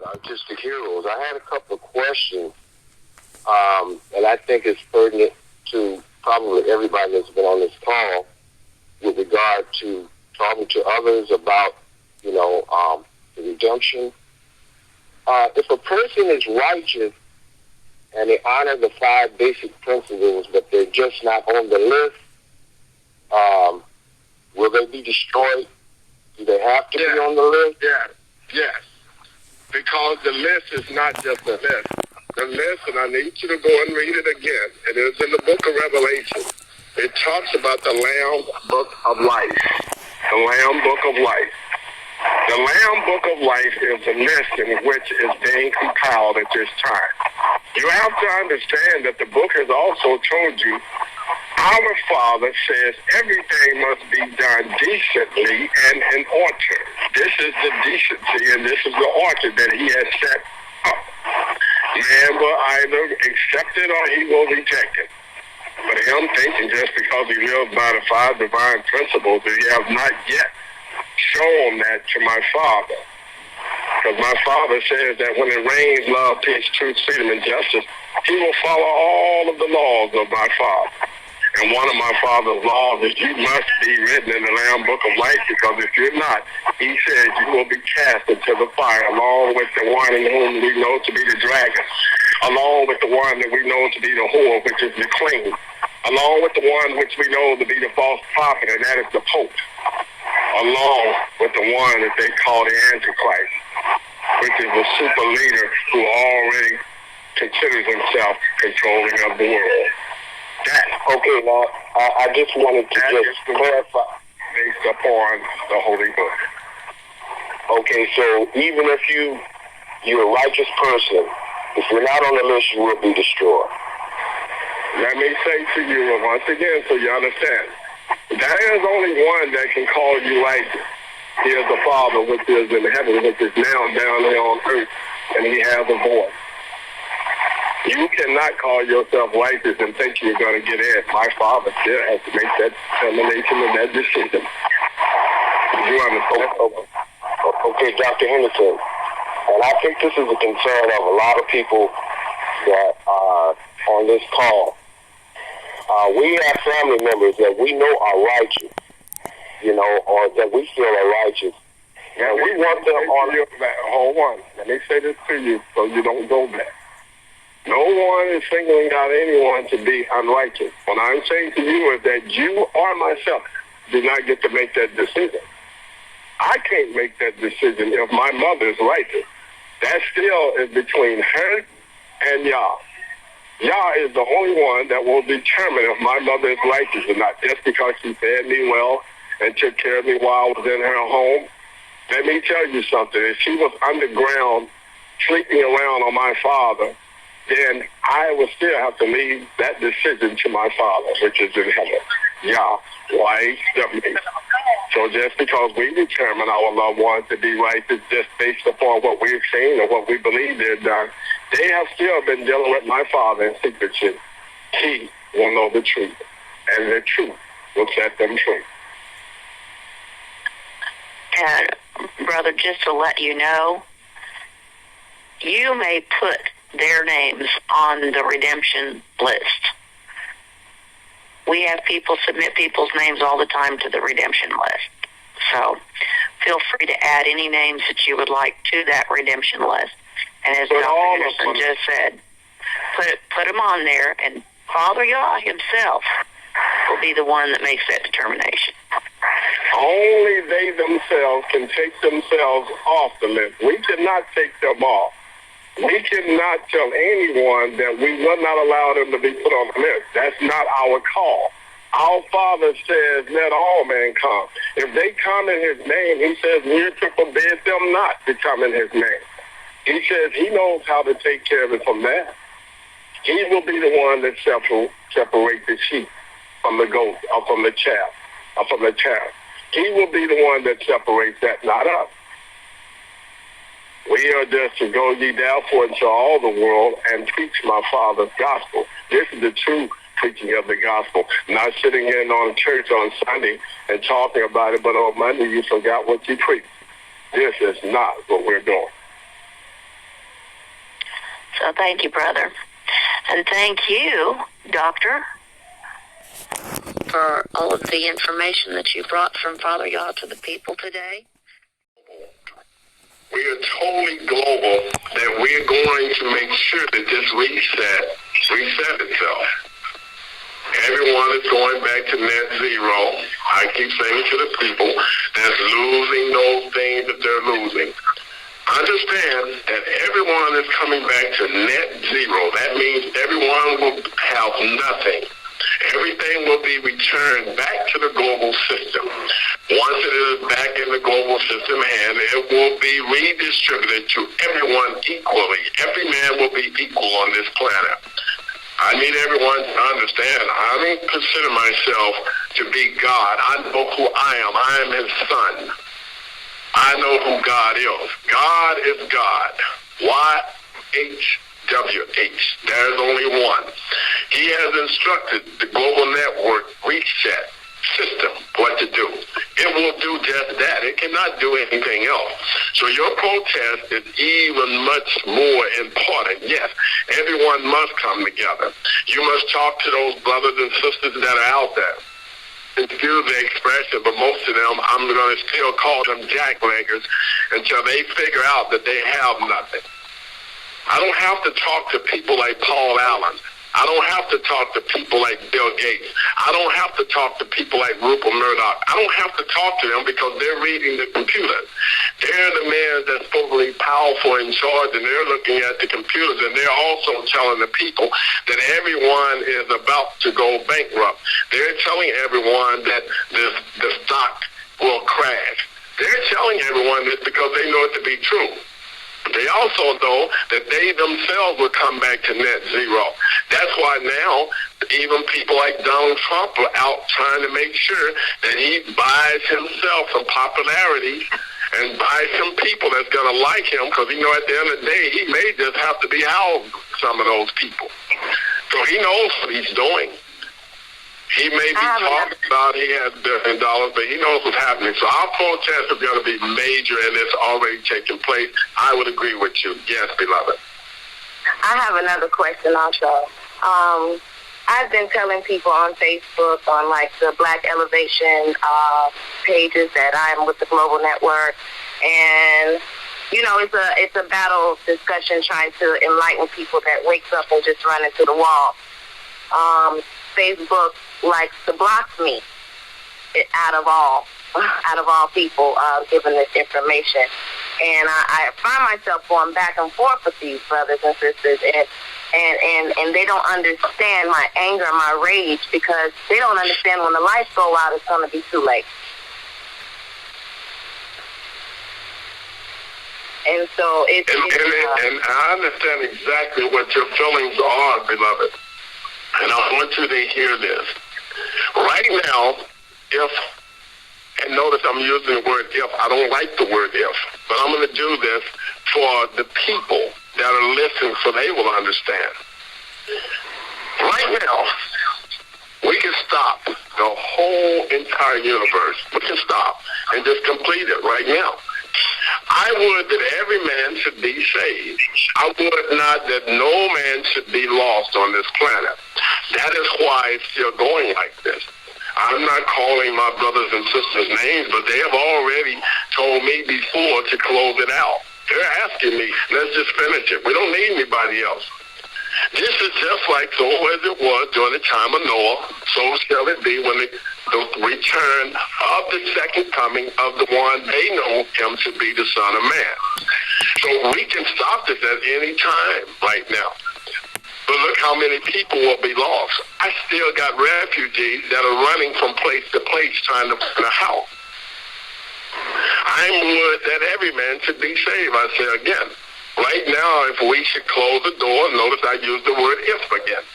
artistic heroes. I had a couple of questions, and I think it's pertinent to probably everybody that's been on this call with regard to talking to others about, the redemption. If a person is righteous and they honor the 5 basic principles, but they're just not on the list, will they be destroyed? Do they have to be on the list? Yes. Because the list is not just a list. The list, and I need you to go and read it again. It is in the book of Revelation. It talks about the Lamb Book of Life. The Lamb Book of Life. The Lamb Book of Life is a list in which is being compiled at this time. You have to understand that the book has also told you our Father says everything must be done decently and in order. This is the decency and this is the order that he has set up. Man will either accept it or he will reject it. But him thinking just because he lives by the 5 divine principles that he has not yet shown that to my Father. Because my Father says that when it rains love, peace, truth, freedom, and justice, he will follow all of the laws of my Father. And one of my Father's laws is you must be written in the Lamb Book of Life, because if you're not, he says you will be cast into the fire along with the one in whom we know to be the dragon, along with the one that we know to be the whore, which is the queen, along with the one which we know to be the false prophet, and that is the Pope, along with the one that they call the Antichrist, which is the super leader who already considers himself controlling of the world. Okay, now, I just wanted to just clarify. Based upon the Holy Book. Okay, so even if you're a righteous person, if you're not on the list, you will be destroyed. Let me say to you once again so you understand. There is only one that can call you righteous. He is the Father which is in heaven, which is now down here on earth, and he has a voice. You cannot call yourself righteous and think you're going to get in. My Father still has to make that determination and that decision. You understand? Okay, Dr. Henderson, and I think this is a concern of a lot of people that are on this call. We have family members that we know are righteous, or that we feel are righteous. And we want them on... Hold on. Let me say this to you so you don't go back. No one is singling out anyone to be unrighteous. What I'm saying to you is that you or myself do not get to make that decision. I can't make that decision if my mother is righteous. That still is between her and Yah. Yah is the only one that will determine if my mother is righteous or not, just because she fed me well and took care of me while I was in her home. Let me tell you something. If she was underground, sleeping around on my father, then I would still have to leave that decision to my Father, which is in heaven. Yah, Y-W. So just because we determine our loved ones to be righteous just based upon what we've seen or what we believe they've done, they have still been dealing with my Father in secrecy. He will know the truth, and the truth will set them free. And, brother, just to let you know, you may put their names on the redemption list. We have people submit people's names all the time to the redemption list. So feel free to add any names that you would like to that redemption list. And as Dr. Henderson just said, put them on there, and Father Yah himself will be the one that makes that determination. Only they themselves can take themselves off the list. We cannot take them off. We cannot tell anyone that we will not allow them to be put on the list. That's not our call. Our Father says, let all men come. If they come in his name, he says, we're to forbid them not to come in his name. He says he knows how to take care of it from that. He will be the one that separate the sheep from the goat, or from the chaff, or from the chaff. He will be the one that separates that, not us. We are just to go ye therefore into all the world and preach my Father's gospel. This is the true preaching of the gospel. Not sitting in on church on Sunday and talking about it, but on Monday you forgot what you preached. This is not what we're doing. So thank you, brother. And thank you, Doctor, for all of the information that you brought from Father God to the people today. We are totally global, that we're going to make sure that this reset itself. Everyone is going back to net zero. I keep saying to the people that's losing those things that they're losing. Understand that everyone is coming back to net zero. That means everyone will have nothing. Everything will be returned back to the global system. Once it is back in the global system, and it will be redistributed to everyone equally. Every man will be equal on this planet. I need everyone to understand, I don't consider myself to be God. I know who I am. I am his son. I know who God is. God is God. YHWH. There's only one. He has instructed the global network reset system what to do. It will do just that. It cannot do anything else. So your protest is even much more important. Yes, everyone must come together. You must talk to those brothers and sisters that are out there. Excuse the expression, but most of them, I'm going to still call them jackleggers until they figure out that they have nothing. I don't have to talk to people like Paul Allen. I don't have to talk to people like Bill Gates. I don't have to talk to people like Rupert Murdoch. I don't have to talk to them because they're reading the computers. They're the men that's supposedly powerful in charge, and they're looking at the computers, and they're also telling the people that everyone is about to go bankrupt. They're telling everyone that the stock will crash. They're telling everyone this because they know it to be true. They also know that they themselves will come back to net zero. That's why now even people like Donald Trump are out trying to make sure that he buys himself some popularity and buys some people that's going to like him, because he know at the end of the day he may just have to be housed with some of those people. So he knows what he's doing. He may be talking about he has $1 billion, but he knows what's happening. So our protests are going to be major, and it's already taking place. I would agree with you. Yes, beloved. I have another question also. I've been telling people on Facebook, on like the Black Elevation pages, that I'm with the Global Network, and you know, it's a battle discussion trying to enlighten people that wakes up and just run into the wall. Facebook likes to block me out of all people giving this information. And I find myself going back and forth with these brothers and sisters, and they don't understand my anger and my rage, because they don't understand when the lights go out, it's going to be too late. And so and I understand exactly what your feelings are, beloved. And I want you to hear this. Right now, and notice I'm using the word if. I don't like the word if, but I'm going to do this for the people that are listening so they will understand. Right now, we can stop the whole entire universe. We can stop and just complete it right now. I would that every man should be saved. I would not that no man should be lost on this planet. That is why it's still going like this. I'm not calling my brothers and sisters names, but they have already told me before to close it out. They're asking me, let's just finish it. We don't need anybody else. This is just like so as it was during the time of Noah, so shall it be when the return of the second coming of the one they know him to be the Son of Man. So we can stop this at any time right now. But look how many people will be lost. I still got refugees that are running from place to place trying to find a house. I would that every man should be saved, I say again. Right now, if we should close the door, notice I use the word if again.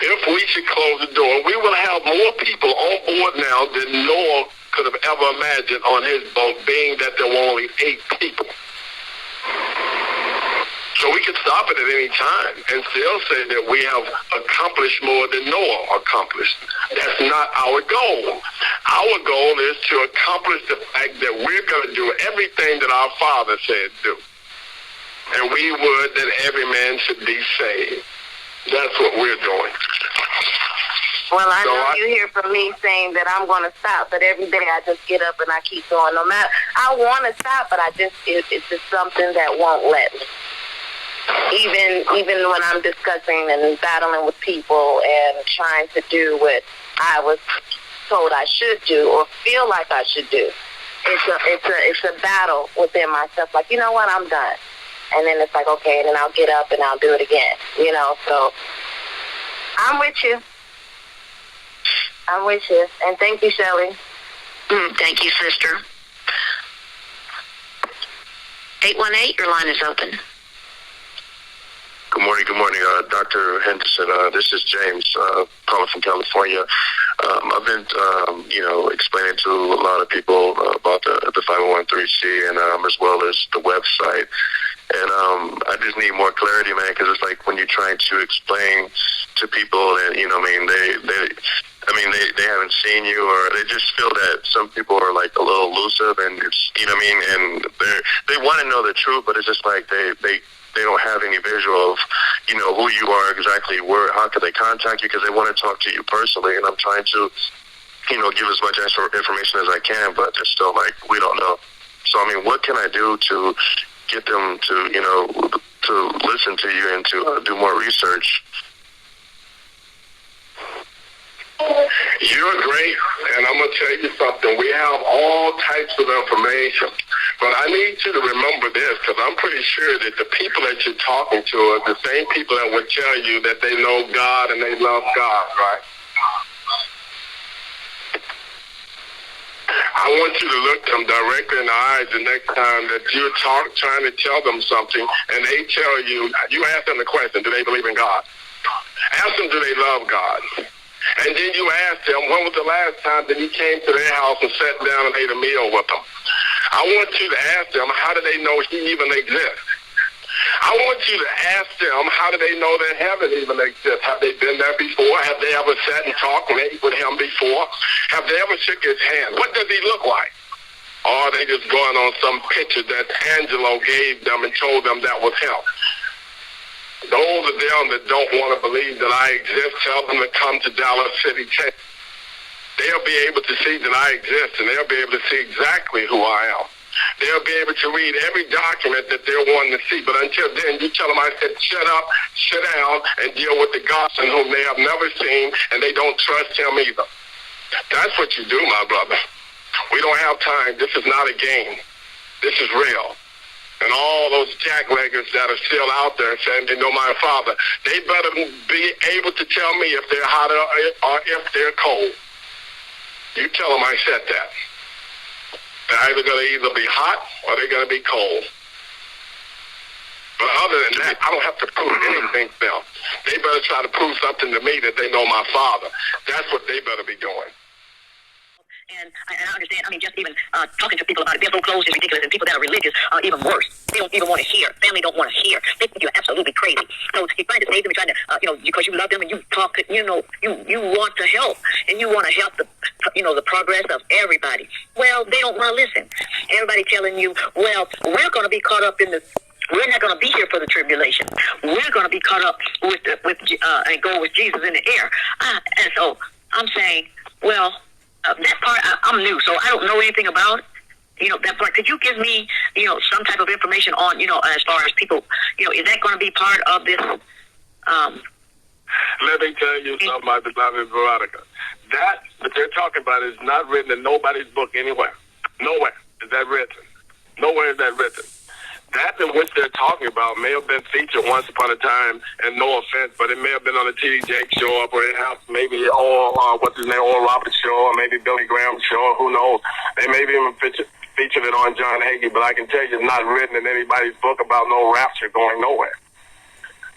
If we should close the door, we will have more people on board now than Noah could have ever imagined on his boat, being that there were only 8 people. So we can stop it at any time and still say that we have accomplished more than Noah accomplished. That's not our goal. Our goal is to accomplish the fact that we're going to do everything that our Father said do. and we would that every man should be saved. That's what we're doing. Well, I know you hear from me saying that I'm going to stop, but every day I just get up and I keep going. No matter, I want to stop, but it's just something that won't let me. Even when I'm discussing and battling with people and trying to do what I was told I should do or feel like I should do, it's a battle within myself. Like, you know what, I'm done. And then it's like, okay, and then I'll get up and I'll do it again. You know, so I'm with you. I'm with you. And thank you, Shelley. Thank you, sister. 818, your line is open. Good morning, Dr. Henderson. This is James, calling from California. I've been, explaining to a lot of people about the 501(c)(3) and as well as the website. And I just need more clarity, man, because it's like when you're trying to explain to people, and they haven't seen you, or they just feel that some people are like a little elusive, and it's, and they want to know the truth, but it's just like they don't have any visual of, who you are exactly, how could they contact you, because they want to talk to you personally, and I'm trying to, give as much information as I can, but they're still like, we don't know. So, what can I do to get them to, to listen to you and to do more research? You're great, and I'm going to tell you something. We have all types of information, but I need you to remember this, because I'm pretty sure that the people that you're talking to are the same people that would tell you that they know God and they love God, right? I want you to look them directly in the eyes the next time that you're trying to tell them something, and they tell you, you ask them the question, do they believe in God? Ask them, do they love God? And then you ask them, when was the last time that you came to their house and sat down and ate a meal with them? I want you to ask them, how do they know he even exists? I want you to ask them, how do they know that heaven even exists? Have they been there before? Have they ever sat and talked and ate with him before? Have they ever shook his hand? What does he look like? Or are they just going on some picture that Angelo gave them and told them that was him? Those of them that don't want to believe that I exist, tell them to come to Dallas City, Texas. They'll be able to see that I exist, and they'll be able to see exactly who I am. They'll be able to read every document that they're wanting to see. But until then, you tell them I said, shut up, sit down, and deal with the Godson whom they have never seen, and they don't trust him either. That's what you do, my brother. We don't have time. This is not a game. This is real. And all those jackleggers that are still out there saying they know my Father, they better be able to tell me if they're hot or if they're cold. You tell them I said that. They're either going to be hot or they're going to be cold. But other than that, I don't have to prove anything to them. They better try to prove something to me that they know my Father. That's what they better be doing. And I understand, just even talking to people about it, they're so closed, it's ridiculous, and people that are religious are even worse. They don't even want to hear. Family don't want to hear. They think you're absolutely crazy. So you're trying to save them, you're trying to, because you love them and you talk, you want to help, and you want to help the progress of everybody. Well, they don't want to listen. Everybody telling you, well, we're going to be caught up in we're not going to be here for the tribulation. We're going to be caught up with and go with Jesus in the air. And so I'm saying, well, that part, I'm new, so I don't know anything about it. That part. Could you give me, some type of information on, as far as people, is that going to be part of this? Let me tell you something, my beloved Veronica. That they're talking about is not written in nobody's book anywhere. Nowhere is that written. Nowhere is that written. That in which they're talking about may have been featured once upon a time, and no offense, but it may have been on the T.D. Jakes show, or perhaps maybe Oral Roberts show, or maybe Billy Graham show, who knows. They may even featured it on John Hagee, but I can tell you it's not written in anybody's book about no rapture going nowhere.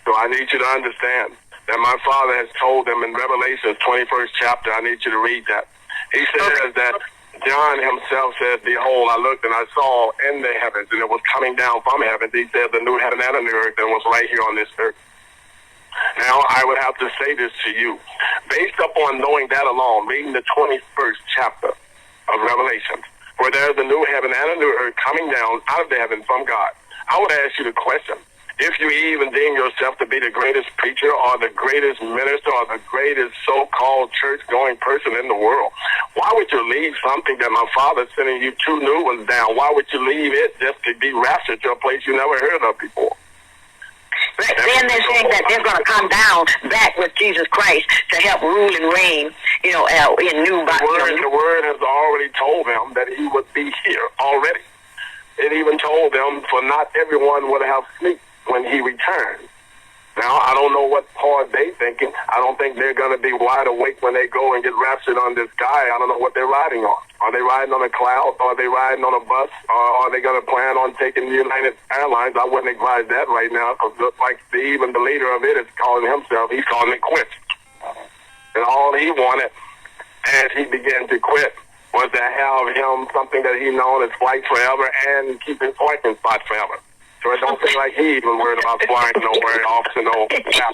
So I need you to understand that my Father has told them in Revelation's 21st chapter, I need you to read that. He says that John himself said, behold, I looked and I saw in the heavens, and it was coming down from heaven. He said the new heaven and the new earth, and was right here on this earth. Now, I would have to say this to you. Based upon knowing that alone, reading the 21st chapter of Revelation, where there's a new heaven and a new earth coming down out of the heaven from God, I would ask you the question. If you even deem yourself to be the greatest preacher or the greatest minister or the greatest so-called church-going person in the world, why would you leave something that my Father's sending you 2 new ones down? Why would you leave it just to be raptured to a place you never heard of before? Right. Then they're saying that they're going to come down back with Jesus Christ to help rule and reign, in new bodies. The word has already told them that he would be here already. It even told them for not everyone would have sleep when he returned. Now, I don't know what part they thinking. I don't think they're going to be wide awake when they go and get raptured on this sky. I don't know what they're riding on. Are they riding on a cloud? Are they riding on a bus? Or are they going to plan on taking United Airlines? I wouldn't advise that right now, because like even the leader of it is calling himself, he's calling it quits. And all he wanted as he began to quit was to have him something that he known as flight forever and keep his parking spot forever. So it don't seem like he even worried about flying nowhere off to no cap.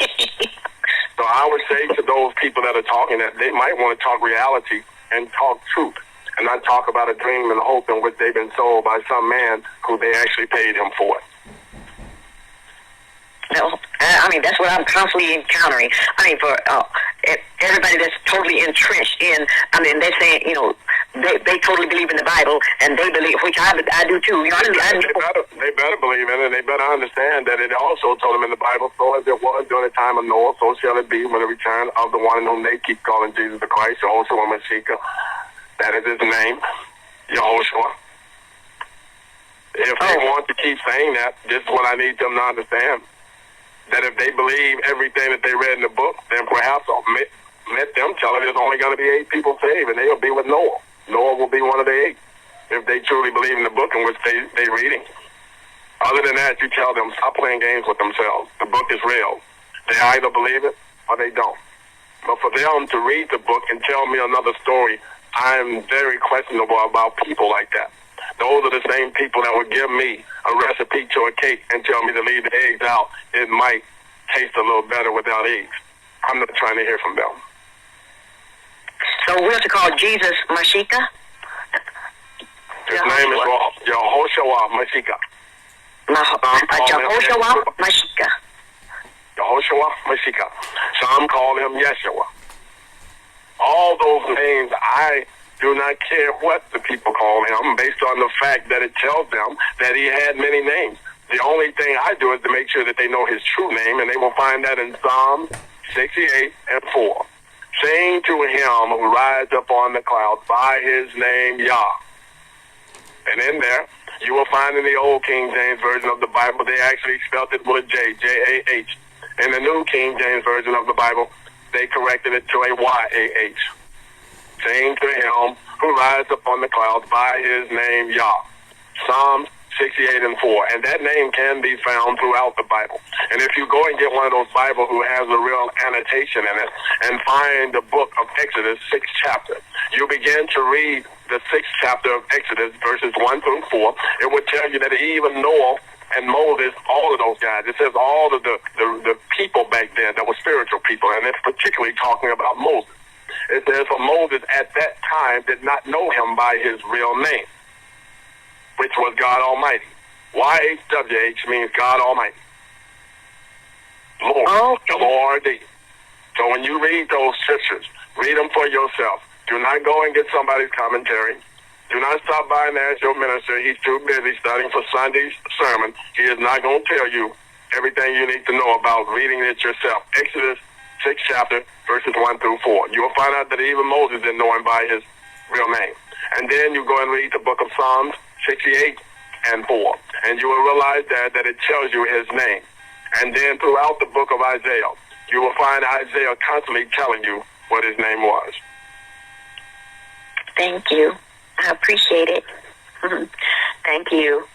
So I would say to those people that are talking that they might want to talk reality and talk truth and not talk about a dream and hope in which they've been sold by some man who they actually paid him for it. No, that's what I'm constantly encountering. For everybody that's totally entrenched in, they're saying, they totally believe in the Bible, and they believe, which I do too. They better believe in it. They better understand that it also told them in the Bible, so as it was during the time of Noah, so shall it be when the return of the one whom they keep calling Jesus the Christ, Yeshua Mashiach. That is his name, Yehoshua. If they want to keep saying that, this is what I need them to understand. That if they believe everything that they read in the book, then perhaps I'll let them tell it there's only going to be 8 people saved, and they'll be with Noah. Noah will be one of the 8, if they truly believe in the book in which they're reading. Other than that, you tell them, stop playing games with themselves. The book is real. They either believe it or they don't. But for them to read the book and tell me another story, I'm very questionable about people like that. Those are the same people that would give me a recipe to a cake and tell me to leave the eggs out. It might taste a little better without eggs. I'm not trying to hear from them. So we're to call Jesus Mashiach? His name is Yehoshua Mashiach. Yehoshua Mashiach. Yehoshua Mashiach. Some call him Yeshua. All those names, I do not care what the people call him, based on the fact that it tells them that he had many names. The only thing I do is to make sure that they know his true name, and they will find that in Psalm 68 and 4. Sing to him who rides up on the clouds by his name Yah. And in there, you will find in the old King James Version of the Bible, they actually spelled it with a J, J-A-H. In the new King James Version of the Bible, they corrected it to a Y-A-H. Sing to him who rides upon the clouds by his name Yah. Psalms 68 and 4. And that name can be found throughout the Bible. And if you go and get one of those Bibles who has a real annotation in it and find the book of Exodus, 6th chapter, you begin to read the 6th chapter of Exodus, verses 1 through 4. It would tell you that even Noah and Moses, all of those guys, it says all of the people back then that were spiritual people, and it's particularly talking about Moses. It says, for Moses at that time did not know him by his real name, which was God Almighty. YHWH means God Almighty. Lord, L-O-R-D. So when you read those scriptures, read them for yourself. Do not go and get somebody's commentary. Do not stop by and ask your minister. He's too busy studying for Sunday's sermon. He is not going to tell you everything you need to know about reading it yourself. Exodus 6th chapter, verses 1 through 4. You will find out that even Moses didn't know him by his real name. And then you go and read the book of Psalms 68 and 4. And you will realize that it tells you his name. And then throughout the book of Isaiah, you will find Isaiah constantly telling you what his name was. Thank you. I appreciate it. Thank you.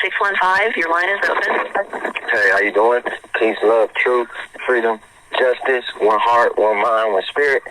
615, your line is open. Hey, how you doing? Peace, love, truth, freedom, justice, one heart, one mind, one spirit.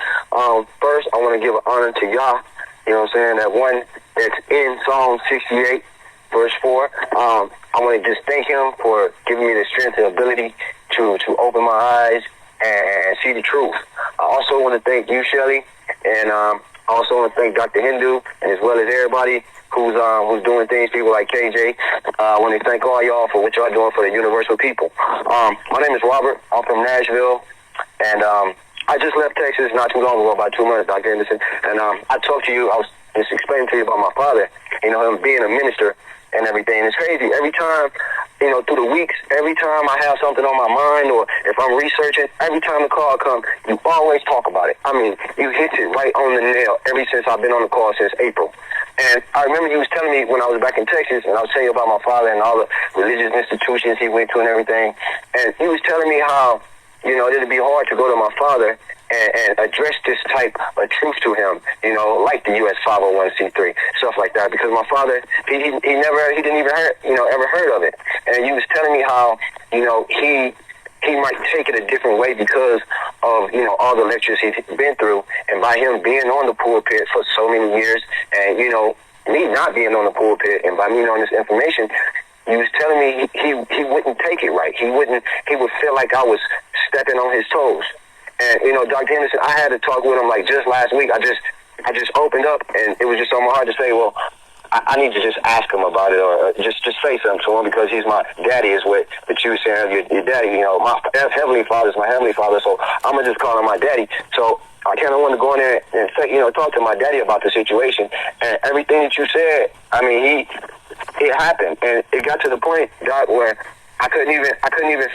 First, I want to give an honor to Yah. You know what I'm saying? That one that's in Psalm 68, verse 4. I want to just thank him for giving me the strength and ability to open my eyes and see the truth. I also want to thank you, Shelly, and I also want to thank Dr. Hindu, and as well as everybody who's doing things, people like KJ. I want to thank all y'all for what y'all doing for the universal people. My name is Robert. I'm from Nashville, and I just left Texas not too long ago, about 2 months, Dr. Anderson, and I talked to you. I was just explaining to you about my father, him being a minister and everything. It's crazy. Every time, through the weeks, every time I have something on my mind, or if I'm researching, every time the call comes, you always talk about it. I mean, you hit it right on the nail ever since I've been on the call since April. And I remember you was telling me when I was back in Texas, and I was telling you about my father and all the religious institutions he went to and everything, and he was telling me how, it'd be hard to go to my father and address this type of truth to him, like the U.S. 501c3, stuff like that, because my father, he didn't even ever heard of it. And he was telling me how, he might take it a different way because of, all the lectures he's been through, and by him being on the pulpit for so many years, and, me not being on the pulpit, and by me knowing this information, he was telling me he wouldn't take it right. He would feel like I was stepping on his toes. And, Dr. Henderson, I had to talk with him like just last week. I just opened up, and it was just on my heart to say, well, I need to just ask him about it, or just say something to him, because he's my daddy, is what the Jews say. Your daddy, my heavenly father is my heavenly father, so I'm going to just call him my daddy. So I kind of want to go in there and say, talk to my daddy about the situation. And everything that you said, I mean, it happened. And it got to the point, Doc, where I couldn't even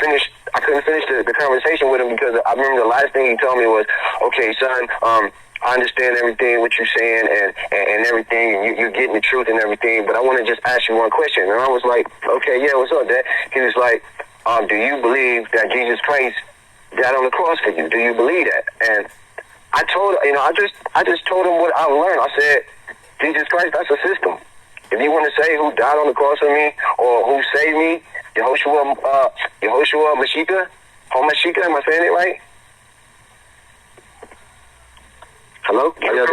finish the conversation with him, because I remember the last thing he told me was, okay, son, I understand everything what you're saying and everything, and you're getting the truth and everything, but I want to just ask you one question. And I was like, okay, yeah, what's up, Dad? He was like, do you believe that Jesus Christ died on the cross for you? Do you believe that? And I told, I just told him what I learned. I said, Jesus Christ, that's a system. If you want to say who died on the cross for me, or who saved me, Yeshua Mashiach, am I saying it right? Hello? You remember.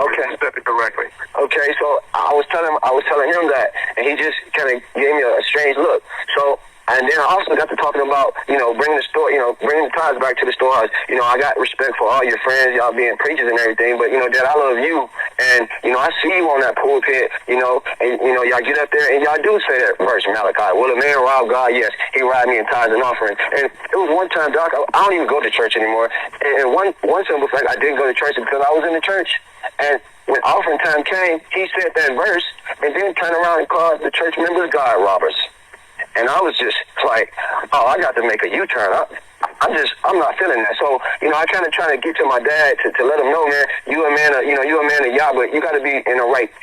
Okay. You said it correctly. Okay, so I was telling him that, and he just kind of gave me a strange look. So, and then I also got to talking about, bringing the ties back to the storehouse. I got respect for all your friends, y'all being preachers and everything, but, Dad, I love you, and, I see you on that pulpit, and, y'all get up there, and y'all do say that verse, Malachi, will a man rob God? Yes, he robbed me in tithes and offering. And it was one time, Doc, I don't even go to church anymore, and one simple fact, I didn't go to church because I was in the church, and when offering time came, he said that verse, and then turned around and called the church members God robbers. And I was just like, oh, I got to make a U-turn. I'm not feeling that. So, I kind of try to get to my dad to let him know, man, you a man of Yah, but you got to be in the right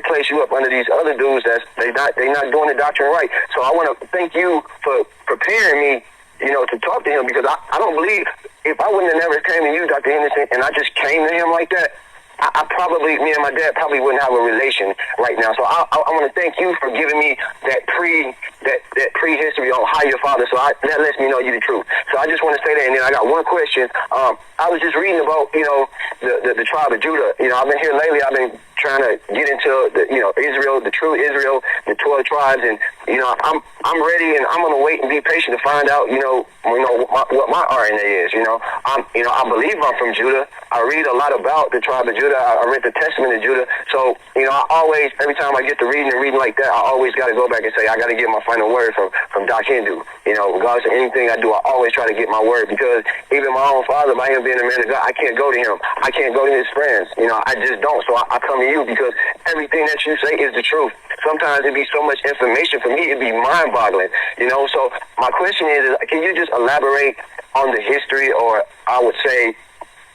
place. You up under these other dudes they not doing the doctrine right. So I want to thank you for preparing me, to talk to him, because I don't believe, if I wouldn't have never came to you, Dr. Henderson, and I just came to him like that, I probably, me and my dad probably wouldn't have a relation right now. So I want to thank you for giving me that prehistory on how your father. So that lets me know you the truth. So I just want to say that. And then I got one question. I was just reading about the tribe of Judah. I've been here lately. I've been trying to get into Israel, the true Israel, the 12 tribes, and I'm ready, and I'm gonna wait and be patient to find out what my RNA is. I believe I'm from Judah. I read a lot about the tribe of Judah. I read the Testament of Judah. So I always, every time I get to reading like that, I always got to go back and say I got to get my final word from Doc Hindu. Regardless of anything I do, I always try to get my word, because even my own father, by him being a man of God, I can't go to him. I can't go to his friends. I just don't. So I come to you, because everything that you say is the truth. Sometimes it'd be so much information for me, it'd be mind-boggling. So my question is, can you just elaborate on the history, or I would say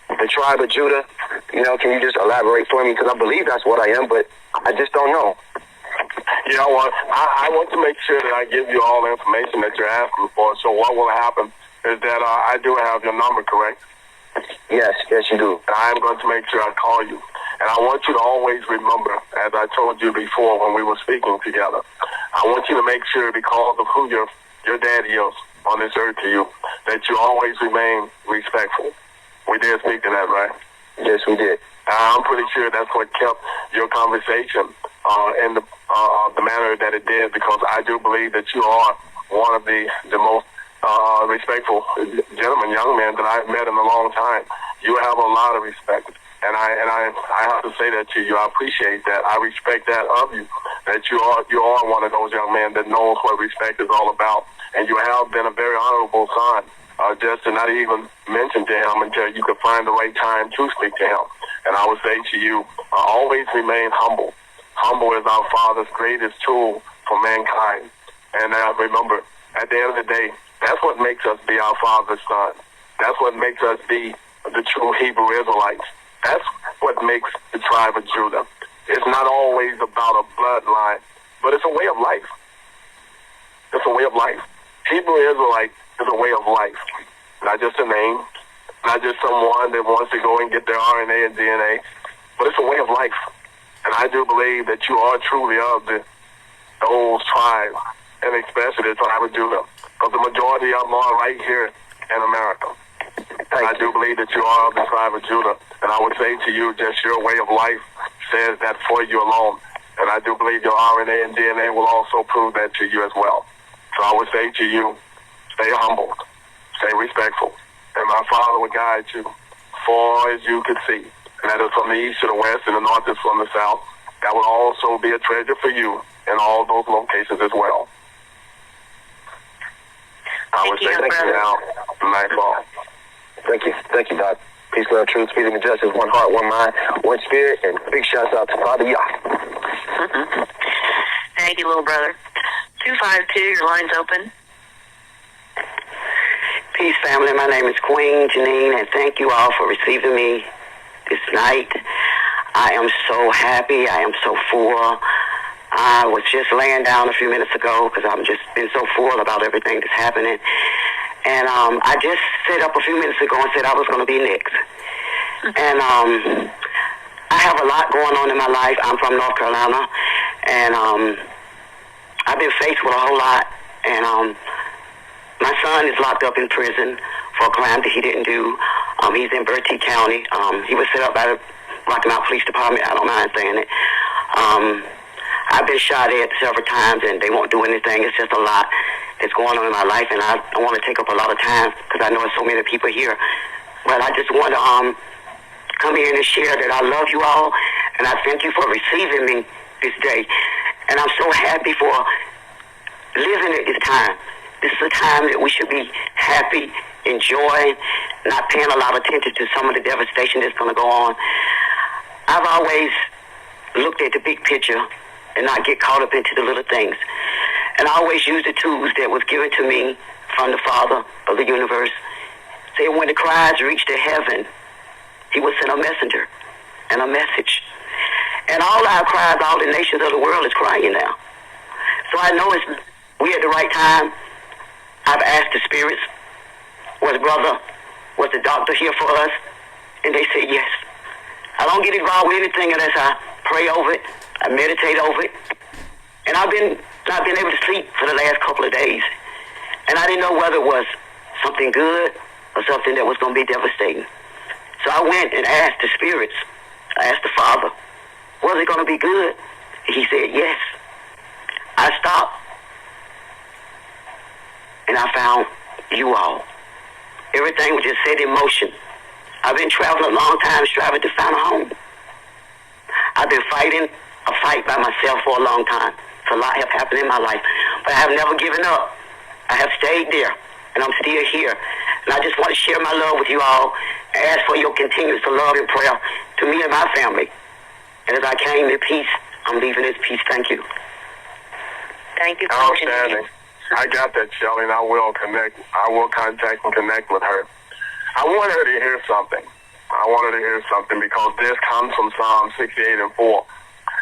the tribe of Judah? Can you just elaborate for me? Because I believe that's what I am, but I just don't know. Yeah, well, I want to make sure that I give you all the information that you're asking for. So what will happen is that I do have your number, correct? Yes, you do. And I'm going to make sure I call you. And I want you to always remember, as I told you before when we were speaking together, I want you to make sure, because of who your daddy is on this earth to you, that you always remain respectful. We did speak to that, right? Yes, we did. I'm pretty sure that's what kept your conversation in the manner that it did, because I do believe that you are one of the most respectful gentlemen, young men that I've met in a long time. You have a lot of respect. And I have to say that to you. I appreciate that. I respect that of you. That you are one of those young men that knows what respect is all about. And you have been a very honorable son. Just to not even mention to him until you could find the right time to speak to him. And I would say to you, always remain humble. Humble is our Father's greatest tool for mankind. And remember, at the end of the day, that's what makes us be our Father's son. That's what makes us be the true Hebrew Israelites. That's what makes the tribe of Judah. It's not always about a bloodline, but it's a way of life. It's a way of life. Hebrew Israelite is a way of life, not just a name, not just someone that wants to go and get their RNA and DNA, but it's a way of life. And I do believe that you are truly of those tribes, and especially the tribe of Judah, because the majority of them are right here in America. And I do believe that you are of the tribe of Judah, and I would say to you, just your way of life says that for you alone. And I do believe your RNA and DNA will also prove that to you as well. So I would say to you, stay humble, stay respectful, and my Father will guide you far as you could see. And that is from the east to the west and the north is from the south. That will also be a treasure for you in all those locations as well. I would say thank you now. Nightfall. Thank you, Doc. Peace, love, truth, speed, and justice, one heart, one mind, one spirit, and big shouts out to Father Yah. Thank you, little brother. 252, your line's open. Peace, family. My name is Queen Janine, and thank you all for receiving me this night. I am so happy. I am so full. I was just laying down a few minutes ago because I've just been so full about everything that's happening. And I just set up a few minutes ago and said I was going to be next. And I have a lot going on in my life. I'm from North Carolina, and I've been faced with a whole lot. And my son is locked up in prison for a crime that he didn't do. He's in Bertie County. He was set up by the Rocky Mount Police Department. I don't mind saying it. I've been shot at several times, and they won't do anything. It's just a lot that's going on in my life, and I don't want to take up a lot of time because I know there's so many people here. But I just want to come here and share that I love you all, and I thank you for receiving me this day. And I'm so happy for living at this time. This is a time that we should be happy, enjoying, not paying a lot of attention to some of the devastation that's going to go on. I've always looked at the big picture and not get caught up into the little things. And I always use the tools that was given to me from the Father of the universe. Say when the cries reach to heaven, he will send a messenger and a message. And all our cries, all the nations of the world is crying now. So I know we at the right time. I've asked the spirits, was the doctor here for us? And they said yes. I don't get involved with anything unless I pray over it, I meditate over it. And I've not been able to sleep for the last couple of days. And I didn't know whether it was something good or something that was going to be devastating. So I went and asked the spirits. I asked the Father, was it going to be good? He said yes. I stopped. And I found you all. Everything was just set in motion. I've been traveling a long time, striving to find a home. I've been fighting a fight by myself for a long time. So a lot have happened in my life. But I have never given up. I have stayed there, and I'm still here. And I just want to share my love with you all and ask for your continuous love and prayer to me and my family. And as I came in peace, I'm leaving in peace. Thank you. Thank you. Outstanding. I got that, Shelley, and I will connect. I will contact and connect with her. I want her to hear something. I want her to hear something because this comes from Psalm 68 and 4.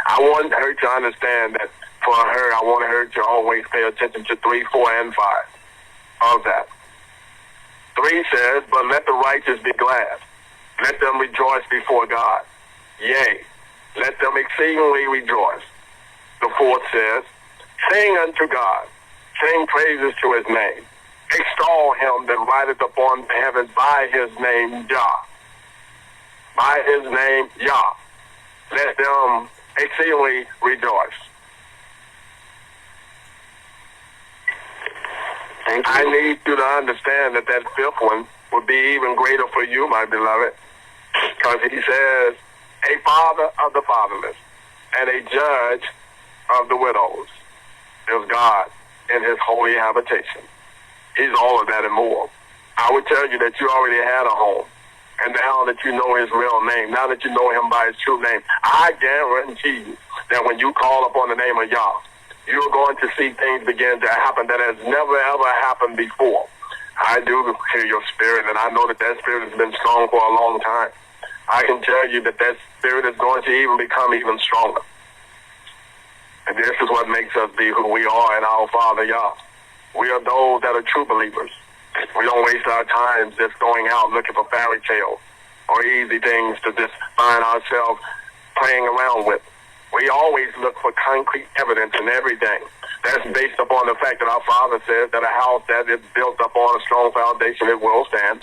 I want her to understand that for her, I want her to always pay attention to 3, 4, and 5 of that. 3 says, but let the righteous be glad. Let them rejoice before God. Yea, let them exceedingly rejoice. The 4th says, sing unto God. Sing praises to his name. Extol him that rideth upon the heavens by his name, Yah. By his name, Yah. Let them exceedingly rejoice. Thank you. I need you to understand that 5th one would be even greater for you, my beloved. Because he says, a father of the fatherless and a judge of the widows is God in his holy habitation. He's all of that and more. I would tell you that you already had a home. And now that you know his real name, now that you know him by his true name, I guarantee you that when you call upon the name of Yah, you're going to see things begin to happen that has never, ever happened before. I do hear your spirit, and I know that that spirit has been strong for a long time. I can tell you that that spirit is going to even become even stronger. And this is what makes us be who we are in our Father Yah. We are those that are true believers. We don't waste our time just going out looking for fairy tales or easy things to just find ourselves playing around with. We always look for concrete evidence in everything. That's based upon the fact that our Father says that a house that is built upon a strong foundation, it will stand.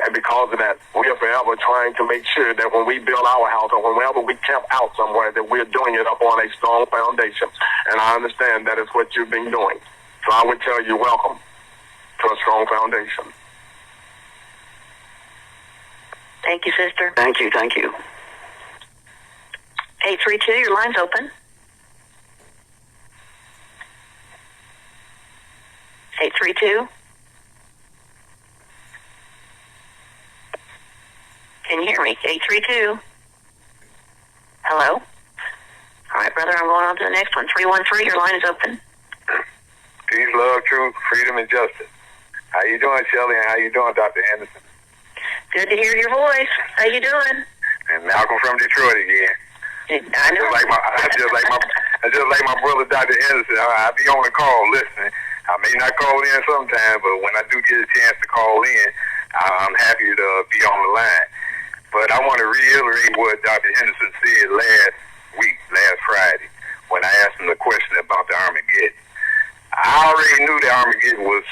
And because of that, we are forever trying to make sure that when we build our house or whenever we camp out somewhere, that we're doing it upon a strong foundation. And I understand that is what you've been doing. So I would tell you, welcome to a strong foundation. Thank you, sister. Thank you. 832, your line's open. 832. Can you hear me? 832. Hello? All right, brother, I'm going on to the next one. 313, your line is open. Peace, love, truth, freedom, and justice. How you doing, Shelley, and how you doing, Dr. Anderson? Good to hear your voice. How you doing? And Malcolm from Detroit again. I know. I just like my brother, Dr. Anderson. I be on the call listening. I may not call in sometime, but when I do get a chance to call in, I'm happy to be on the line. But I want to reiterate what Dr. Henderson said last Friday, when I asked him the question about the Armageddon. I already knew the Armageddon was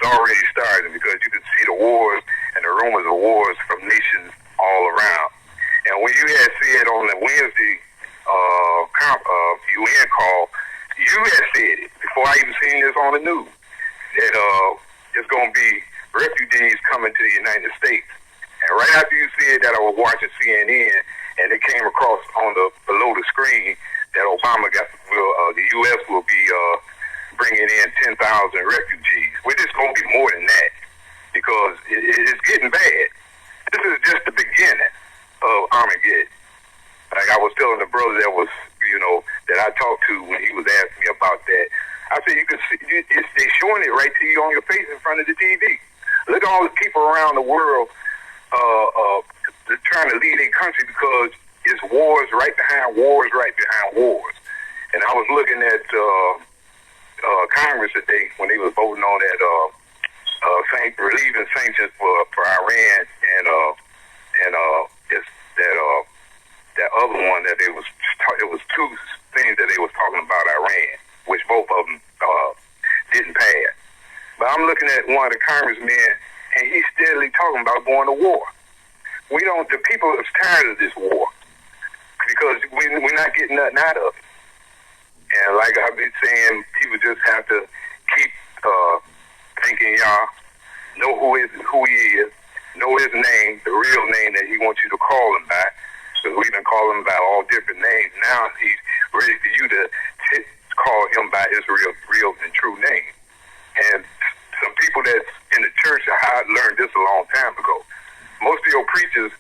already starting, because you could see the wars and the rumors of wars from nations all around. And when you had said on the Wednesday UN call, you had said it before I even seen this on the news, that it's going to be refugees coming to the United States. And right after you said that, I was watching CNN, and it came across on below the screen that Obama the U.S. will be bringing in 10,000 refugees. Well, it's going to be more than that, because it's getting bad. This is just the beginning of Armageddon. Like I was telling the brother that I talked to when he was asking me about that, I said, you can see, they're showing it right to you on your face in front of the TV. Look at all the people around the world trying to lead their country, because it's wars right behind wars right behind wars. And I was looking at Congress today when they was voting on that relieving sanctions for Iran and that other one that it was two things that they was talking about Iran, which both of them didn't pass. But I'm looking at one of the congressmen, and he's steadily talking about going to war. The people are tired of this war, because we're not getting nothing out of it. And like I've been saying, people just have to keep thinking, y'all, know who he is, know his name, the real name that he wants you to call him by. Because we've been calling him by all different names. Now he's ready for you to call him by his real and true name. And some people that's in the church, I learned this a long time ago. Most of your preachers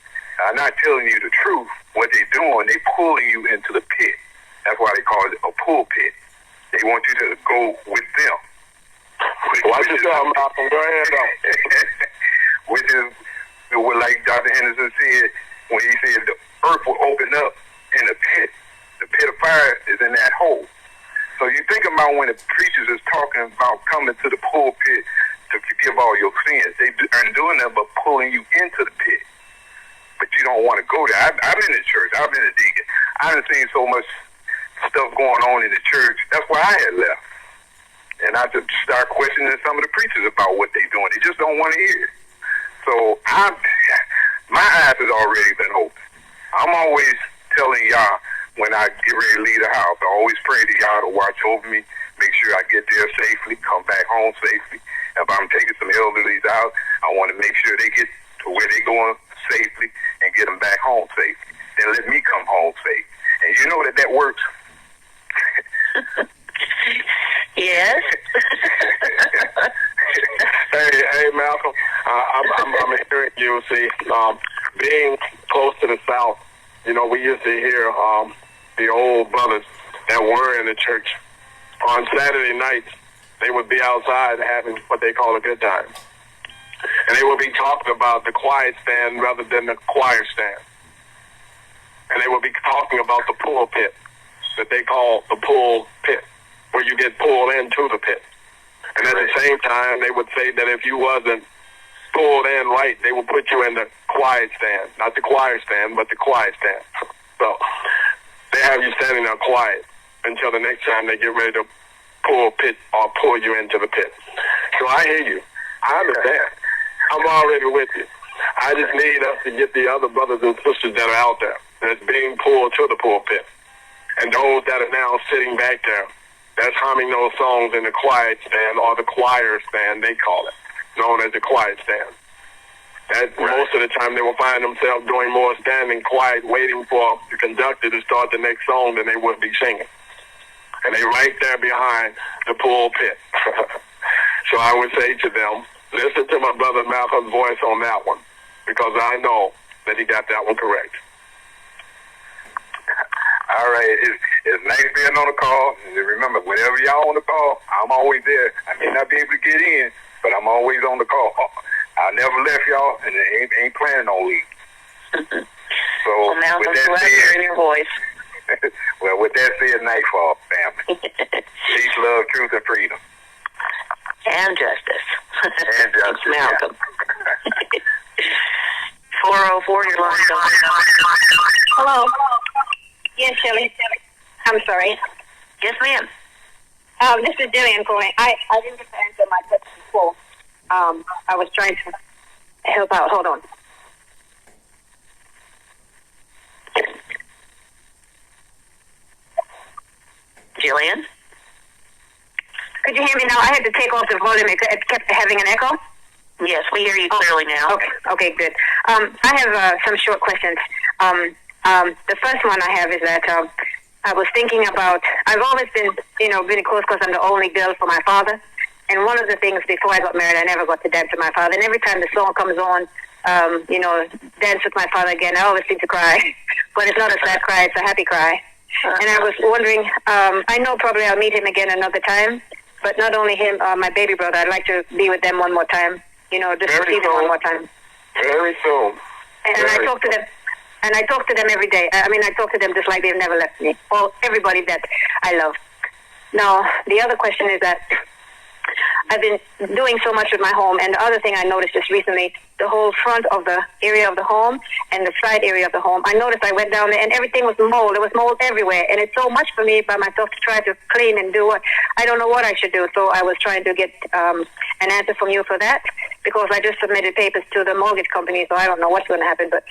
are not telling you the truth. What they're doing, they pulling you into the pit. That's why they call it a pulpit. They want you to go with them. Watch yourself, Malcolm. Go ahead, though. Which is what, like Dr. Henderson said, when he said the earth will open up in the pit. The pit of fire is in that hole. So you think about when the preachers is talking about coming to the pulpit to forgive all your sins. They aren't doing that but pulling you into the pit. But you don't want to go there. I've been in church. I've been a deacon. I've seen so much stuff going on in the church. That's why I had left. And I just start questioning some of the preachers about what they're doing. They just don't want to hear it. So my eyes has already been open. I'm always telling y'all, when I get ready to leave the house, I always pray to y'all to watch over me, make sure I get there safely, come back home safely. If I'm taking some elderlies out, I want to make sure they get to where they're going safely, and get them back home safe. Then let me come home safe. And you know that works. Yes. Hey, Malcolm. I'm hearing you. See, being close to the South, you know, we used to hear the old brothers that were in the church on Saturday nights. They would be outside having what they call a good time, and they would be talking about the quiet stand rather than the choir stand, and they would be talking about the pulpit that they call the pulpit, where you get pulled into the pit. And at the same time, they would say that if you wasn't pulled in right, they would put you in the quiet stand. Not the choir stand, but the quiet stand. So they have you standing there quiet until the next time they get ready to pull you into the pit. So I hear you. I understand. I'm already with you. I just need us to get the other brothers and sisters that are out there that's being pulled to the pulpit. And those that are now sitting back there, that's humming those songs in the quiet stand, or the choir stand, they call it, known as the quiet stand. That most of the time they will find themselves doing more standing quiet, waiting for the conductor to start the next song than they would be singing. And they right there behind the pulpit. So I would say to them, listen to my brother Malcolm's voice on that one, because I know that he got that one correct. All right, it's nice being on the call. And remember, whenever y'all on the call, I'm always there. I may not be able to get in, but I'm always on the call. I never left y'all, and ain't planning on leaving. So, well, now with I'm that glad said, hearing your voice. well, with that said, nightfall, family. Peace, love, truth, and freedom. And justice. And justice. Thanks, Malcolm. 404, your line's open. Hello. Yes, Shelley. I'm sorry. Yes, ma'am. This is Jillian calling. I didn't get to answer my question before. I was trying to help out. Hold on. Jillian? Could you hear me now? I had to take off the volume. It kept having an echo. Yes, we hear you clearly now. Okay, good. I have some short questions. The first one I have is that I was thinking about, I've always been, really close because I'm the only girl for my father. And one of the things before I got married, I never got to dance with my father. And every time the song comes on, Dance with My Father Again, I always seem to cry. But it's not a sad cry, it's a happy cry. And I was wondering, I know probably I'll meet him again another time, but not only him, my baby brother, I'd like to be with them one more time, just to see them one more time. Very soon. And I talk to them. And I talk to them every day. I mean, I talk to them just like they've never left me. Well, everybody that I love. Now, the other question is that I've been doing so much with my home, and the other thing I noticed just recently, the whole front of the area of the home and the side area of the home, I noticed I went down there and everything was mold. There was mold everywhere, and it's so much for me by myself to try to clean and do what I don't know what I should do. So I was trying to get an answer from you for that, because I just submitted papers to the mortgage company, so I don't know what's going to happen. But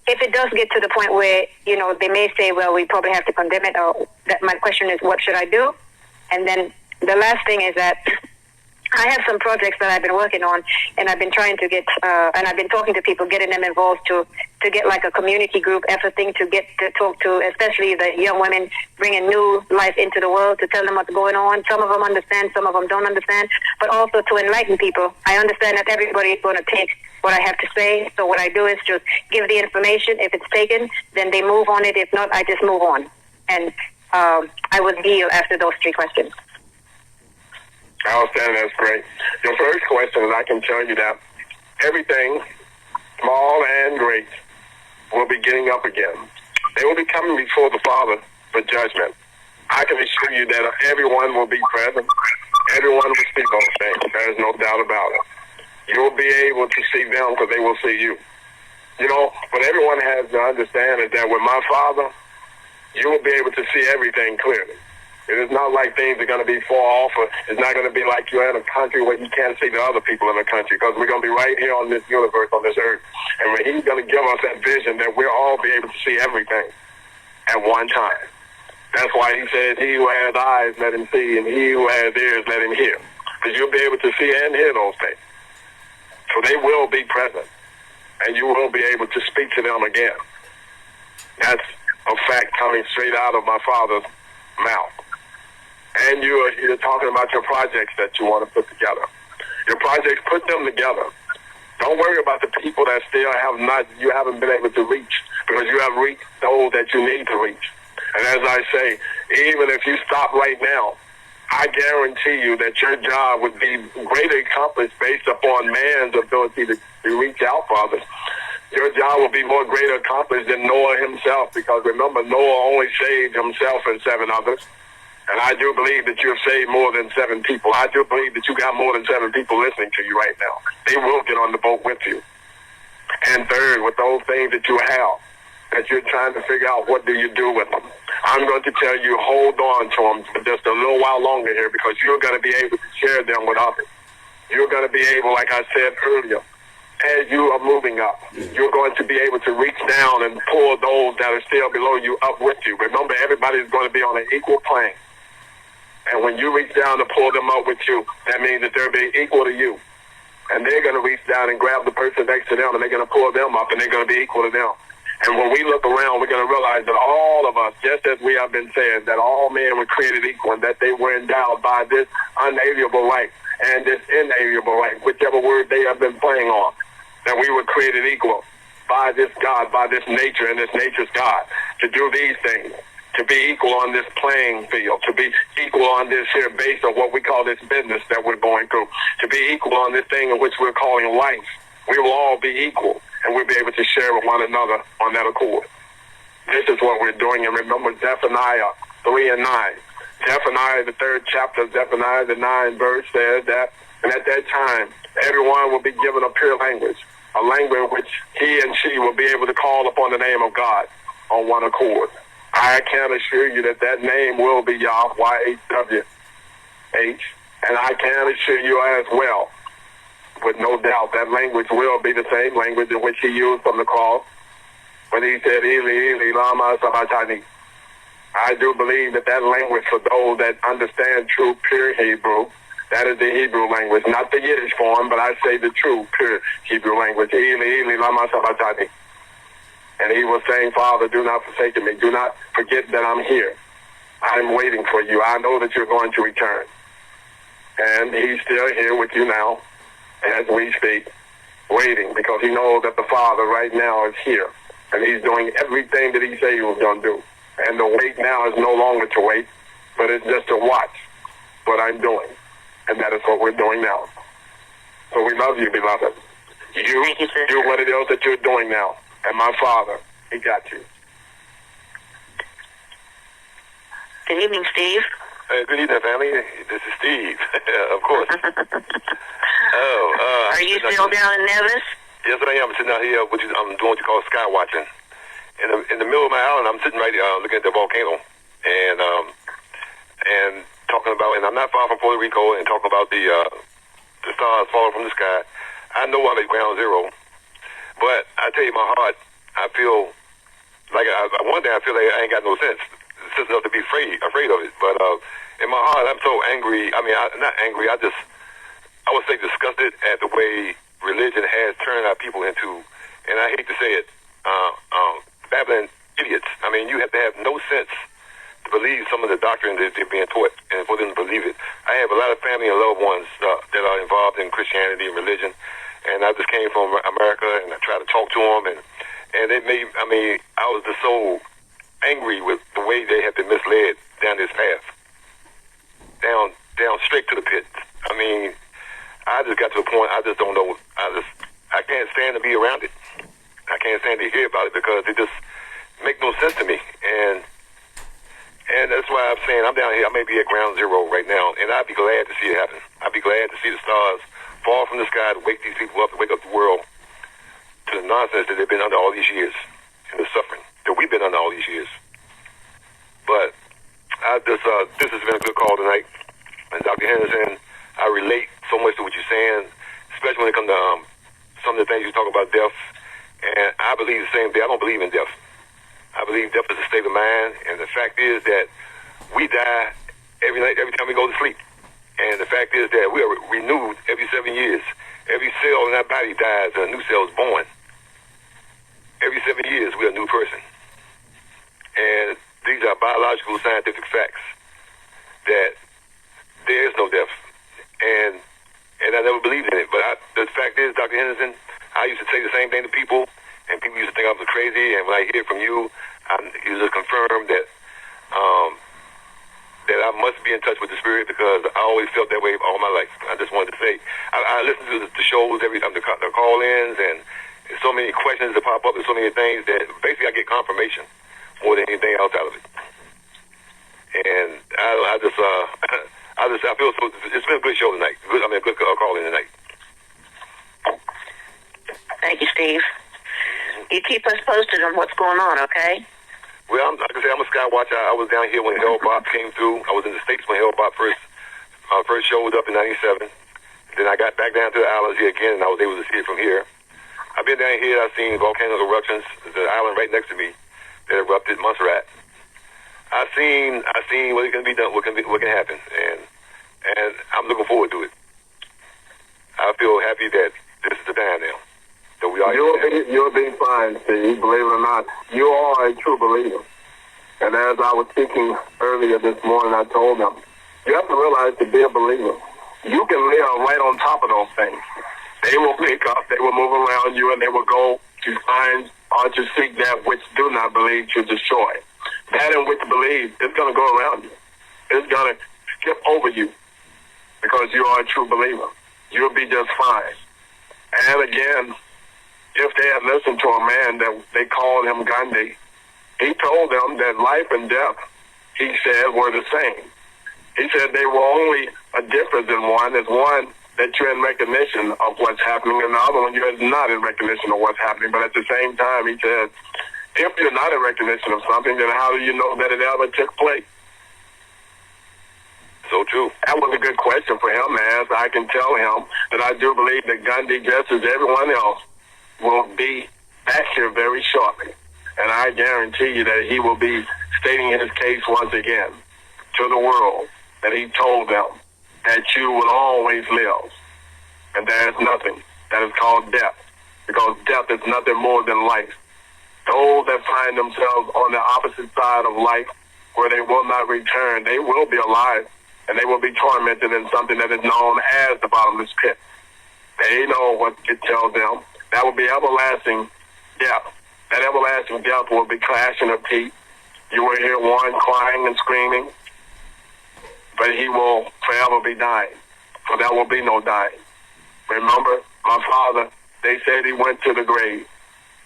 if it does get to the point where, they may say, well, we probably have to condemn it, or that my question is, what should I do? And then the last thing is that I have some projects that I've been working on, and I've been trying to get, and I've been talking to people, getting them involved to get like a community group effort thing, to get to talk to, especially the young women, bringing new life into the world, to tell them what's going on. Some of them understand, some of them don't understand, but also to enlighten people. I understand that everybody is going to take what I have to say, so what I do is just give the information. If it's taken, then they move on it. If not, I just move on. And I would deal after those 3 questions. Outstanding, that's great. Your first question is, I can tell you that everything, small and great, will be getting up again. They will be coming before the Father for judgment. I can assure you that everyone will be present. Everyone will see those things. There is no doubt about it. You will be able to see them because they will see you. What everyone has to understand is that with my Father, you will be able to see everything clearly. It is not like things are going to be far off, or it's not going to be like you're in a country where you can't see the other people in the country, because we're going to be right here on this universe, on this earth. And when He's going to give us that vision that we'll all be able to see everything at one time. That's why He says, he who has eyes, let him see, and he who has ears, let him hear. Because you'll be able to see and hear those things. So they will be present. and you will be able to speak to them again. That's a fact coming straight out of my Father's mouth. And you're talking about your projects that you want to put together. Your projects, put them together. Don't worry about the people that still you haven't been able to reach, because you have reached those that you need to reach. And as I say, even if you stop right now, I guarantee you that your job would be greatly accomplished based upon man's ability to reach out for others. Your job will be more greatly accomplished than Noah himself, because remember, Noah only saved himself and 7 others. And I do believe that you've saved more than 7 people. I do believe that you got more than 7 people listening to you right now. They will get on the boat with you. And third, with those things that you have, that you're trying to figure out what do you do with them, I'm going to tell you, hold on to them for just a little while longer here, because you're going to be able to share them with others. You're going to be able, like I said earlier, as you are moving up, you're going to be able to reach down and pull those that are still below you up with you. Remember, everybody's going to be on an equal plane. And when you reach down to pull them up with you, that means that they're being equal to you. And they're going to reach down and grab the person next to them, and they're going to pull them up, and they're going to be equal to them. And when we look around, we're going to realize that all of us, just as we have been saying, that all men were created equal, and that they were endowed by this unalienable right and this inalienable right, whichever word they have been playing on, that we were created equal by this God, by this nature, and this nature's God, to do these things, to be equal on this playing field, to be equal on this here base of what we call this business that we're going through, to be equal on this thing in which we're calling life. We will all be equal, and we'll be able to share with one another on that accord. This is what we're doing. And remember Zephaniah 3 and 9. Zephaniah, the 3rd chapter of Zephaniah, the 9th verse says that, and at that time, everyone will be given a pure language, a language in which he and she will be able to call upon the name of God on one accord. I can assure you that that name will be Yahweh, YHWH, and I can assure you as well, with no doubt, that language will be the same language in which he used from the cross when he said, Eli, Eli, lama sabachthani. I do believe that that language, for those that understand true, pure Hebrew, that is the Hebrew language, not the Yiddish form, but I say the true, pure Hebrew language. Eli, Eli, lama sabachthani. And he was saying, Father, do not forsake me. Do not forget that I'm here. I'm waiting for you. I know that you're going to return. And he's still here with you now as we speak, waiting, because he knows that the Father right now is here. And he's doing everything that he said he was going to do. And the wait now is no longer to wait, but it's just to watch what I'm doing. And that is what we're doing now. So we love you, beloved. You do what it is that you're doing now. And my Father, he got you. Good evening, Steve. Good evening, family. This is Steve, of course. Are you still down in Nevis? Yes, I am. I'm sitting out here. I'm doing what you call sky watching. In the middle of my island, I'm sitting right looking at the volcano and talking about. And I'm not far from Puerto Rico, and talking about the stars falling from the sky. I know I'm at ground zero. But I tell you, my heart, I feel like one day I feel like I ain't got no sense enough to be afraid of it. But in my heart, I'm so angry. I mean, not angry. I would say disgusted at the way religion has turned our people into, and I hate to say it, babbling idiots. I mean, you have to have no sense to believe some of the doctrine that they're being taught, and for them to believe it. I have a lot of family and loved ones that are involved in Christianity and religion. And I just came from America, and I tried to talk to them, and it made, I mean, I was just so angry with the way they have been misled down this path, down straight to the pit. I mean, I just got to a point, I just don't know, I can't stand to be around it. I can't stand to hear about it, because it just makes no sense to me. And that's why I'm saying I'm down here, I may be at ground zero right now, and I'd be glad to see it happen. I'd be glad to see the stars fall from the sky to wake these people up, to wake up the world to the nonsense that they've been under all these years, and the suffering that we've been under all these years. But this has been a good call tonight. And Dr. Henderson, I relate so much to what you're saying, especially when it comes to some of the things you talk about death. And I believe the same thing. I don't believe in death. I believe death is a state of mind, and the fact is that we die every night, every time we go to sleep. And the fact is that we are renewed every 7 years. Every cell in our body dies and a new cell is born. every 7 years we're a new person. And these are biological scientific facts that there is no death. And I never believed in it. But the fact is, Dr. Henderson, I used to say the same thing to people, and people used to think I was crazy. And when I hear from you, you just confirm that that I must be in touch with the Spirit, because I always felt that way all my life. I just wanted to say, I listen to the shows every time, the call-ins, and there's so many questions that pop up, there's so many things that basically I get confirmation more than anything else out of it. And I feel so. It's been a good show tonight. A good call-in tonight. Thank you, Steve. You keep us posted on what's going on, okay? Well, like I say, I'm a sky watcher. I was down here when Hell Bop came through. I was in the States when Hell Bop first showed up in '97. Then I got back down to the islands here again, and I was able to see it from here. I've been down here. I've seen volcanic eruptions. There's an island right next to me that erupted, Montserrat. I've seen what can be done, what can happen, and I'm looking forward to it. I feel happy that this is the time now. You'll be fine, Steve. Believe it or not, you are a true believer. And as I was speaking earlier this morning, I told them, you have to realize, to be a believer, you can live right on top of those things. They will pick up, they will move around you, and they will go to find or to seek that which do not believe to destroy. That in which believe is going to go around you. It's going to skip over you, because you are a true believer. You'll be just fine. And again, if they had listened to a man that they called him Gandhi, he told them that life and death, he said, were the same. He said they were only a difference in one is one that you're in recognition of what's happening, and the other one you're not in recognition of what's happening. But at the same time, he said, if you're not in recognition of something, then how do you know that it ever took place? So true. That was a good question for him to ask. I can tell him that I do believe that Gandhi, just as everyone else, will be back here very shortly. And I guarantee you that he will be stating his case once again to the world, that he told them that you will always live. And there is nothing that is called death, because death is nothing more than life. Those that find themselves on the opposite side of life, where they will not return, they will be alive, and they will be tormented in something that is known as the bottomless pit. They know what it tells them. That will be everlasting death. That everlasting death will be clashing of teeth. You will hear one crying and screaming, but he will forever be dying, for there will be no dying. Remember, my father, they said he went to the grave.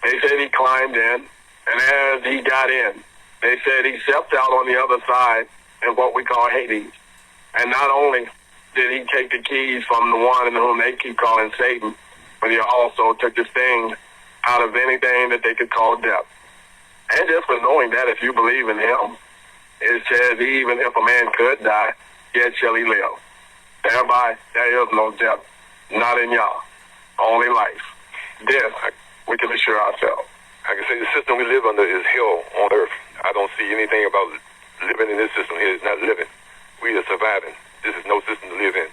They said he climbed in, and as he got in, they said he stepped out on the other side in what we call Hades. And not only did he take the keys from the one in whom they keep calling Satan, but he also took the sting out of anything that they could call death. And just for knowing that, if you believe in him, it says even if a man could die, yet shall he live. Thereby, there is no death, not in Yah, only life. This, we can assure ourselves. I can say the system we live under is hell on earth. I don't see anything about living in this system here. It's not living. We are surviving. This is no system to live in.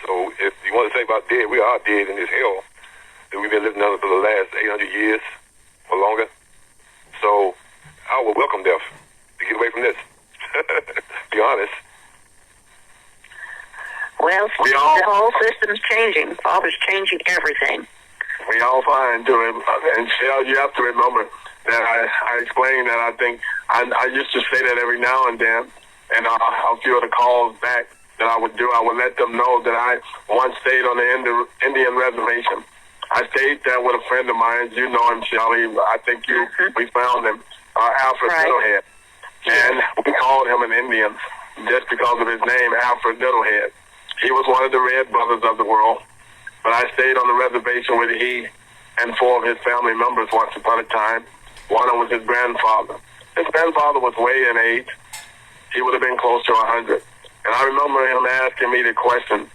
So if you want to say about dead, we are dead in this hell that we've been living under for the last 800 years or longer. So I would welcome death to get away from this. Be honest. Well, the whole system's changing. Father's changing everything. We all find to him. And Shell, you have to remember that I explained that I think I used to say that every now and then, and a few of the calls back that I would do, I would let them know that I once stayed on the Indian reservation. I stayed there with a friend of mine. You know him, Shelly. I think we found him, Alfred Littlehead. And we called him an Indian just because of his name, Alfred Littlehead. He was one of the Red Brothers of the world. But I stayed on the reservation with he and 4 of his family members once upon a time. One was his grandfather. His grandfather was way in age. He would have been close to 100. And I remember him asking me the question,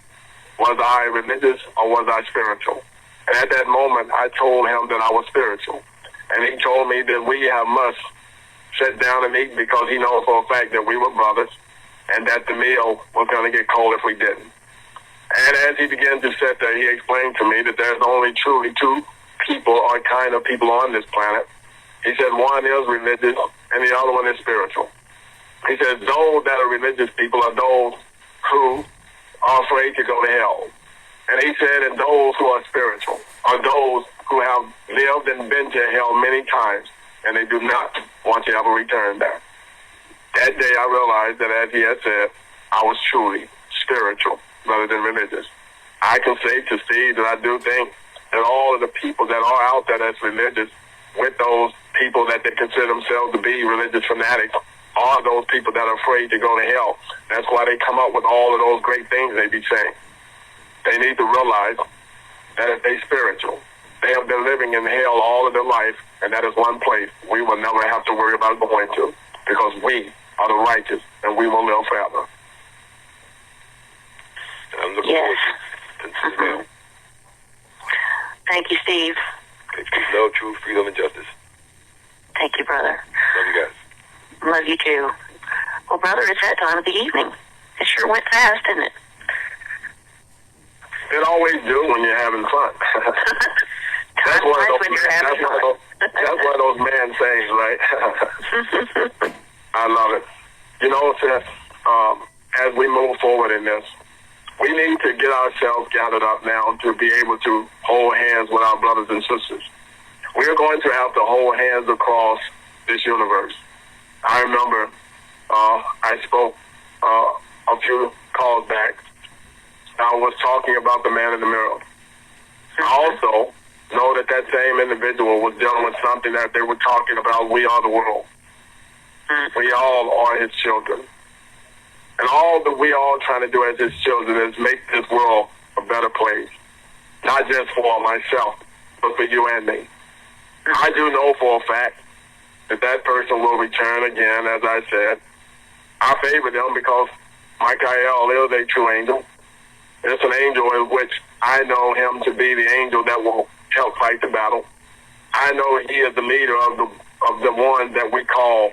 was I religious or was I spiritual? And at that moment, I told him that I was spiritual. And he told me that we must sit down and eat because he knows for a fact that we were brothers and that the meal was going to get cold if we didn't. And as he began to sit there, he explained to me that there's only truly 2 people or kind of people on this planet. He said one is religious and the other one is spiritual. He said those that are religious people are those who are afraid to go to hell. And he said, and those who are spiritual are those who have lived and been to hell many times, and they do not want to ever return there. That day I realized that, as he had said, I was truly spiritual rather than religious. I can say to Steve that I do think that all of the people that are out there that's religious, with those people that they consider themselves to be religious fanatics, are those people that are afraid to go to hell. That's why they come up with all of those great things they be saying. They need to realize that if they're spiritual, they have been living in hell all of their life, and that is one place we will never have to worry about going to, because we are the righteous, and we will live forever. I'm looking forward to Thank you, Steve. peace, love, truth, freedom, and justice. Thank you, brother. Love you guys. Love you, too. Well, brother, it's that time of the evening. It sure went fast, didn't it? It always do when you're having fun. That's one of those man sayings, right? I love it. You know, as we move forward in this, we need to get ourselves gathered up now to be able to hold hands with our brothers and sisters. We are going to have to hold hands across this universe. I remember I spoke a few calls back. I was talking about the man in the mirror. I also know that that same individual was dealing with something that they were talking about. We are the world. We all are his children. And all that we all trying to do as his children is make this world a better place. Not just for myself, but for you and me. I do know for a fact that that person will return again, as I said. I favor them because Michael is a true angel. It's an angel in which I know him to be the angel that will help fight the battle. I know he is the leader of the one that we call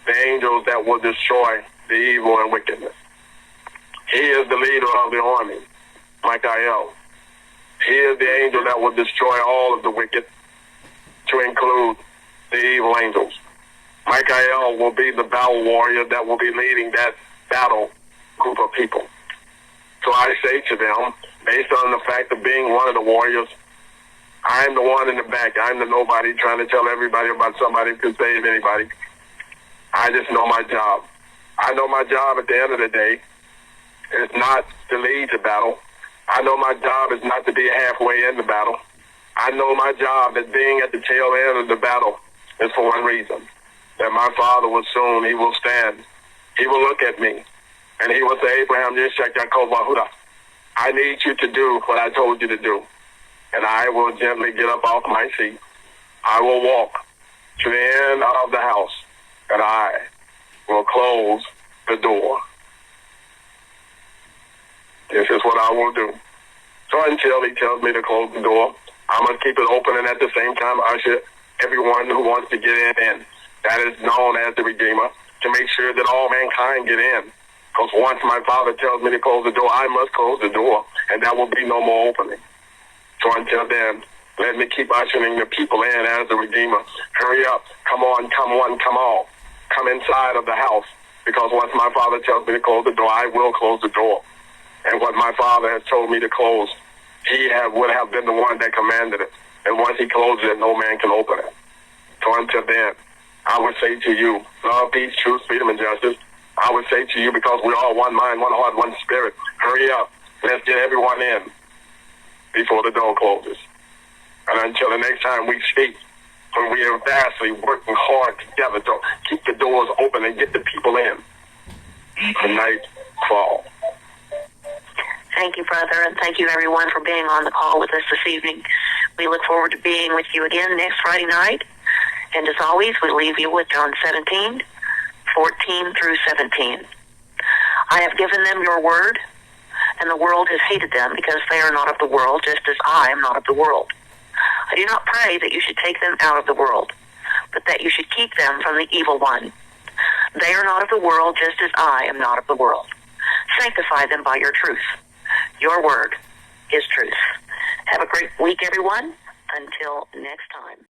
the angels that will destroy the evil and wickedness. He is the leader of the army, Michael. He is the angel that will destroy all of the wicked, to include the evil angels. Michael will be the battle warrior that will be leading that battle group of people. So I say to them, based on the fact of being one of the warriors, I'm the one in the back. I'm the nobody trying to tell everybody about somebody who can save anybody. I just know my job. I know my job at the end of the day is not to lead the battle. I know my job is not to be halfway in the battle. I know my job as being at the tail end of the battle is for one reason, that my Father will soon, he will stand. He will look at me, and he will say, Abraham, I need you to do what I told you to do. And I will gently get up off my seat. I will walk to the end of the house, and I will close the door. This is what I will do. So until he tells me to close the door, I'm going to keep it open and at the same time usher everyone who wants to get in. That is known as the Redeemer, to make sure that all mankind get in. Because once my Father tells me to close the door, I must close the door, and there will be no more opening. So until then, let me keep ushering the people in as the Redeemer. Hurry up. Come on, come one, come all. Come inside of the house, because once my Father tells me to close the door, I will close the door. And what my Father has told me to close, he would have been the one that commanded it. And once he closes it, no man can open it. So until then, I would say to you, love, peace, truth, freedom, and justice. I would say to you, because we're all one mind, one heart, one spirit, hurry up. Let's get everyone in before the door closes. And until the next time we speak, when we are vastly working hard together to keep the doors open and get the people in. The night fall. Thank you, brother, and thank you, everyone, for being on the call with us this evening. We look forward to being with you again next Friday night. And as always, we leave you with John 17, 14 through 17. I have given them your word, and the world has hated them because they are not of the world, just as I am not of the world. I do not pray that you should take them out of the world, but that you should keep them from the evil one. They are not of the world, just as I am not of the world. Sanctify them by your truth. Your word is truth. Have a great week, everyone. Until next time.